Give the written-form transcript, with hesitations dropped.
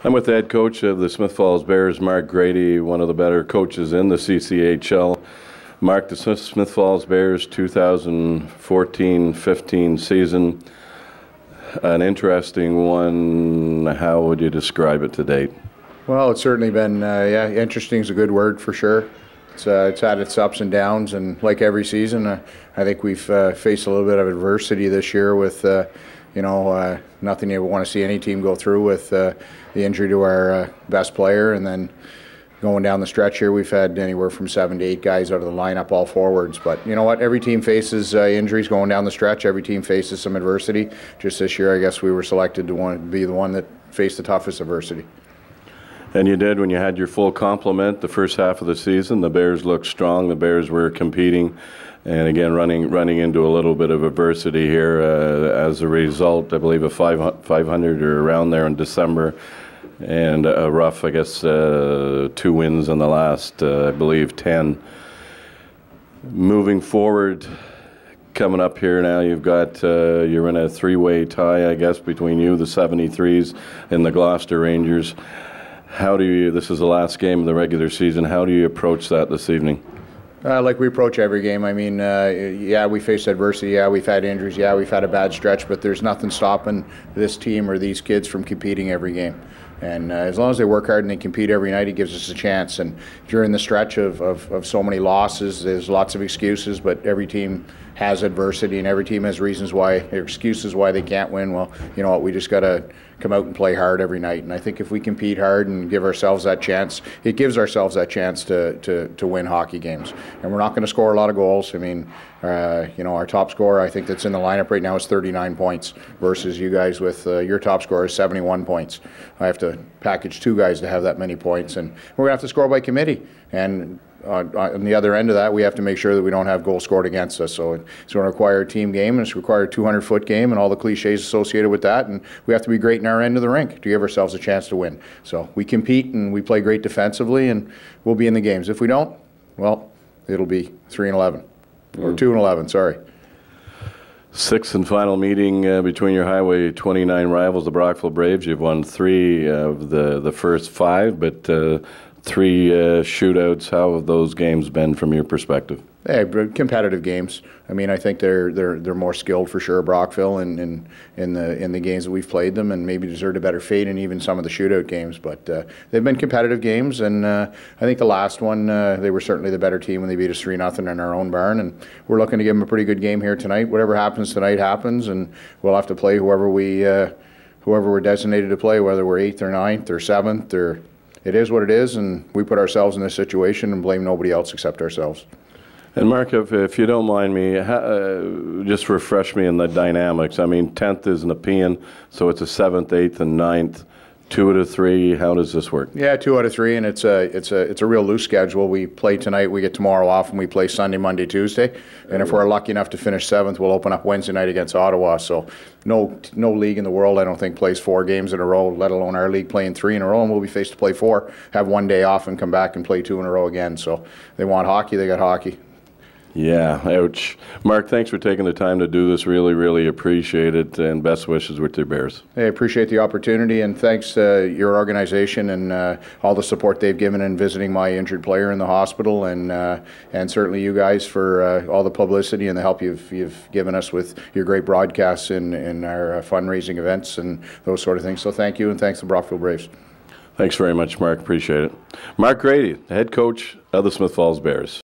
I'm with the head coach of the Smith Falls Bears, Mark Grady, one of the better coaches in the CCHL. Mark, the Smith Falls Bears 2014-15 season, an interesting one. How would you describe it to date? Well, it's certainly been, interesting is a good word for sure. It's had its ups and downs, and like every season, I think we've faced a little bit of adversity this year with, nothing you want to see any team go through with the injury to our best player, and then going down the stretch here, we've had anywhere from 7 to 8 guys out of the lineup, all forwards. But you know what? Every team faces injuries going down the stretch. Every team faces some adversity. Just this year, I guess we were selected to be the one that faced the toughest adversity. And you did when you had your full complement the first half of the season. The Bears looked strong. The Bears were competing. And again, running into a little bit of adversity here as a result. I believe a 500 or around there in December. And a rough, 2 wins in the last, I believe, 10. Moving forward, coming up here now, you've got, you're in a 3-way tie, I guess, between you, the 73s, and the Gloucester Rangers. This is the last game of the regular season, how do you approach that this evening? Like we approach every game. I mean, we faced adversity. Yeah, we've had injuries. Yeah, we've had a bad stretch, but there's nothing stopping this team or these kids from competing every game. And as long as they work hard and they compete every night, it gives us a chance. And during the stretch of so many losses, there's lots of excuses, but every team has adversity and every team has excuses why they can't win. Well, you know what, we just got to come out and play hard every night. And I think if we compete hard and give ourselves that chance, it gives ourselves that chance to win hockey games. And we're not going to score a lot of goals. I mean, our top scorer, I think that's in the lineup right now, is 39 points versus you guys with your top scorer is 71 points. I have to package 2 guys to have that many points, and we're going to have to score by committee. And on the other end of that, we have to make sure that we don't have goals scored against us. So it's going to require a team game, and it's required a 200-foot game and all the cliches associated with that. And we have to be great in our end of the rink to give ourselves a chance to win. So we compete and we play great defensively, and we'll be in the games. If we don't, well, it'll be 3-11 or 2-11. Sorry. 6th and final meeting between your Highway 29 rivals, the Brockville Braves. You've won 3 of the first 5, but 3 shootouts. How have those games been from your perspective? Yeah, competitive games. I mean, I think they're more skilled for sure, Brockville, in the games that we've played them, and maybe deserved a better fate in even some of the shootout games. But they've been competitive games, and I think the last one they were certainly the better team when they beat us 3-0 in our own barn, and we're looking to give them a pretty good game here tonight. Whatever happens tonight happens, and we'll have to play whoever we're designated to play, whether we're 8th or 9th or 7th or. It is what it is, and we put ourselves in this situation and blame nobody else except ourselves. And Mark, if you don't mind me, just refresh me in the dynamics. I mean, 10th is Nepean, so it's a 7th, 8th, and 9th. 2 out of 3. How does this work? Yeah, 2 out of 3, and it's a real loose schedule. We play tonight, we get tomorrow off, and we play Sunday, Monday, Tuesday. And if we're lucky enough to finish 7th, we'll open up Wednesday night against Ottawa. So no league in the world, I don't think, plays 4 games in a row, let alone our league playing 3 in a row. And we'll be faced to play 4, have 1 day off, and come back and play 2 in a row again. So they want hockey, they got hockey. Yeah, ouch. Mark, thanks for taking the time to do this. Really, really appreciate it, and best wishes with your Bears. Hey, I appreciate the opportunity, and thanks to your organization and all the support they've given in visiting my injured player in the hospital, and certainly you guys for all the publicity and the help you've given us with your great broadcasts in our fundraising events and those sort of things. So thank you, and thanks to Brockville Braves. Thanks very much, Mark. Appreciate it. Mark Grady, the head coach of the Smith Falls Bears.